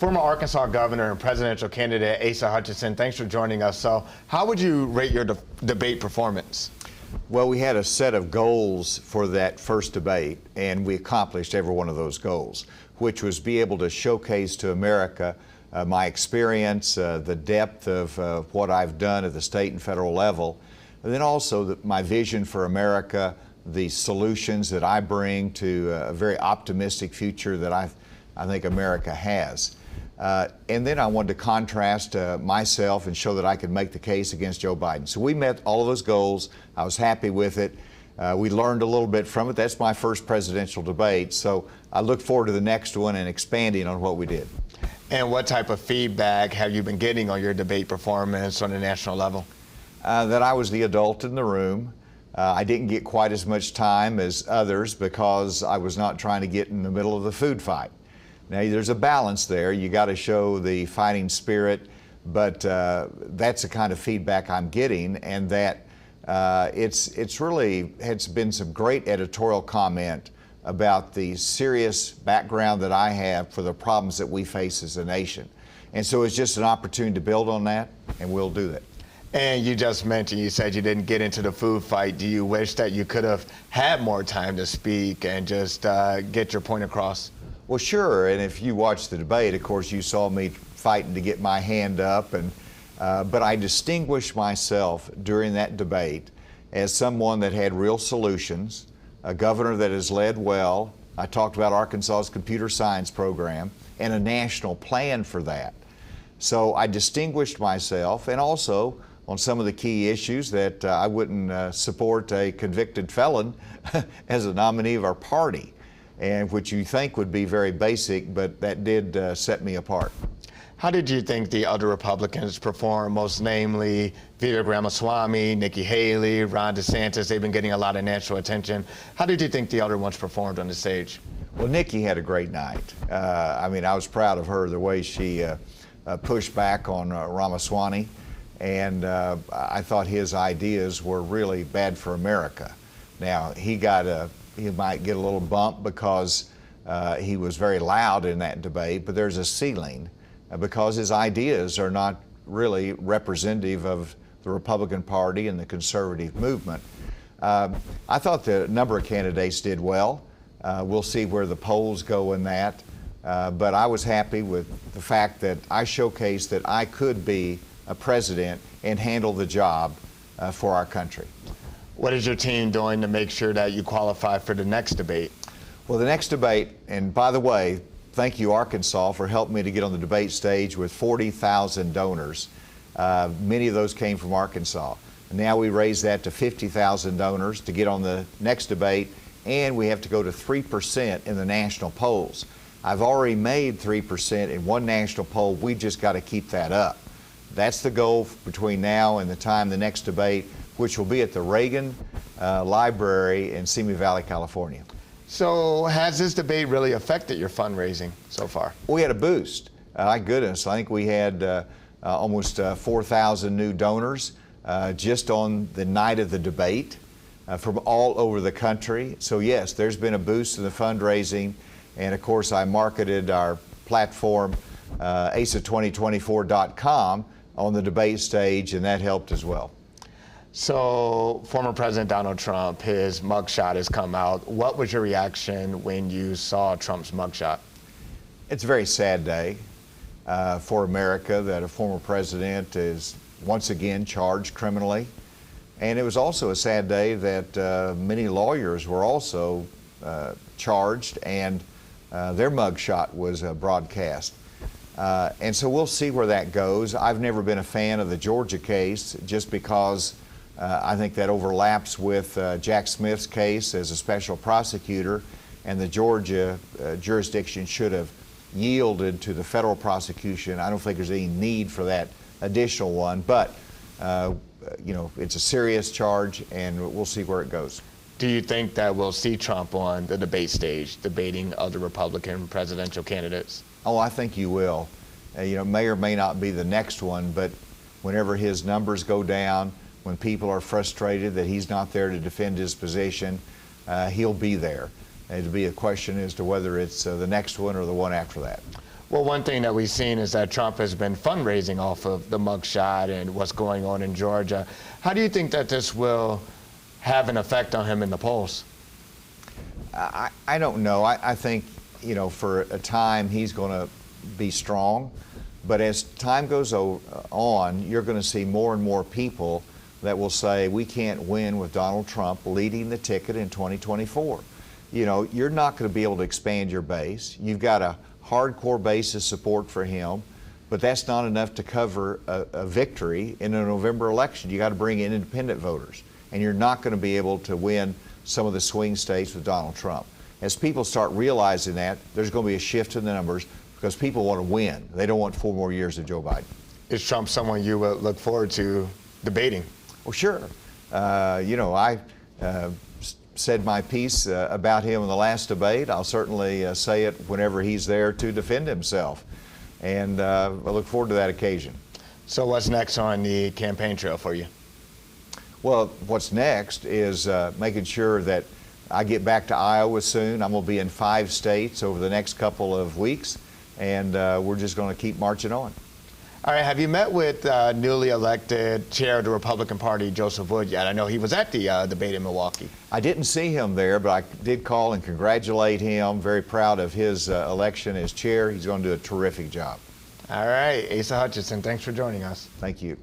Former Arkansas governor and presidential candidate Asa Hutchinson, thanks for joining us. So how would you rate your debate performance? Well, we had a set of goals for that first debate, and we accomplished every one of those goals, which was be able to showcase to America my experience, the depth of what I've done at the state and federal level, and then also my vision for America, the solutions that I bring to a very optimistic future that I think America has. And then I wanted to contrast myself and show that I could make the case against Joe Biden. So we met all of those goals. I was happy with it. We learned a little bit from it. That's my first presidential debate. So I look forward to the next one and expanding on what we did. And what type of feedback have you been getting on your debate performance on a national level? That I was the adult in the room. I didn't get quite as much time as others because I was not trying to get in the middle of the food fight. Now, there's a balance there. You got to show the fighting spirit, but that's the kind of feedback I'm getting, and that it's really has been some great editorial comment about the serious background that I have for the problems that we face as a nation. And so it's just an opportunity to build on that, and we'll do that. And you just mentioned, you said you didn't get into the food fight. Do you wish that you could have had more time to speak and just get your point across? Well, sure, and if you watched the debate, of course, you saw me fighting to get my hand up, and but I distinguished myself during that debate as someone that had real solutions, a governor that has led well. I talked about Arkansas's computer science program and a national plan for that. So I distinguished myself, and also on some of the key issues that I wouldn't support a convicted felon as a nominee of our party, and which you think would be very basic, but that did set me apart. How did you think the other Republicans performed, most namely Vivek Ramaswamy, Nikki Haley, Ron DeSantis? They've been getting a lot of national attention. How did you think the other ones performed on the stage? Well, Nikki had a great night. I mean, I was proud of her, the way she pushed back on Ramaswamy, and I thought his ideas were really bad for America. Now, he might get a little bump because he was very loud in that debate, but there's a ceiling because his ideas are not really representative of the Republican Party and the conservative movement. I thought the number of candidates did well. We'll see where the polls go in that, but I was happy with the fact that I showcased that I could be a president and handle the job for our country. What is your team doing to make sure that you qualify for the next debate? Well, the next debate, and by the way, thank you, Arkansas, for helping me to get on the debate stage with 40,000 donors. Many of those came from Arkansas. Now we raised that to 50,000 donors to get on the next debate, and we have to go to 3% in the national polls. I've already made 3% in one national poll. We just got to keep that up. That's the goal between now and the time the next debate, which will be at the Reagan Library in Simi Valley, California. So has this debate really affected your fundraising so far? We had a boost. My goodness, I think we had almost 4,000 new donors just on the night of the debate from all over the country. So yes, there's been a boost in the fundraising, and of course I marketed our platform asa2024.com on the debate stage, and that helped as well. So former President Donald Trump, his mugshot has come out. What was your reaction when you saw Trump's mugshot? It's a very sad day for America that a former president is once again charged criminally. And it was also a sad day that many lawyers were also charged, and their mugshot was broadcast. And so we'll see where that goes. I've never been a fan of the Georgia case just because I think that overlaps with Jack Smith's case as a special prosecutor, and the Georgia jurisdiction should have yielded to the federal prosecution. I don't think there's any need for that additional one, but you know, it's a serious charge, and we'll see where it goes. Do you think that we'll see Trump on the debate stage debating other Republican presidential candidates? Oh, I think you will. You know, may or may not be the next one, but whenever his numbers go down, when people are frustrated that he's not there to defend his position, he'll be there. It'll be a question as to whether it's the next one or the one after that. Well, one thing that we've seen is that Trump has been fundraising off of the mugshot and what's going on in Georgia. How do you think that this will have an effect on him in the polls? I don't know. I think, for a time he's going to be strong. But as time goes on, you're going to see more and more people that will say, we can't win with Donald Trump leading the ticket in 2024. You're not going to be able to expand your base. You've got a hardcore base of support for him, but that's not enough to cover a victory in a November election. You got to bring in independent voters, and you're not going to be able to win some of the swing states with Donald Trump. As people start realizing that, there's going to be a shift in the numbers because people want to win. They don't want 4 more years of Joe Biden. Is Trump someone you would look forward to debating? Well, sure. I said my piece about him in the last debate. I'll certainly say it whenever he's there to defend himself. And I look forward to that occasion. So what's next on the campaign trail for you? Well, what's next is making sure that I get back to Iowa soon. I'm going to be in 5 states over the next couple of weeks, and we're just going to keep marching on. All right, have you met with newly elected chair of the Republican Party, Joseph Wood, yet? I know he was at the debate in Milwaukee. I didn't see him there, but I did call and congratulate him. Very proud of his election as chair. He's going to do a terrific job. All right, Asa Hutchinson, thanks for joining us. Thank you.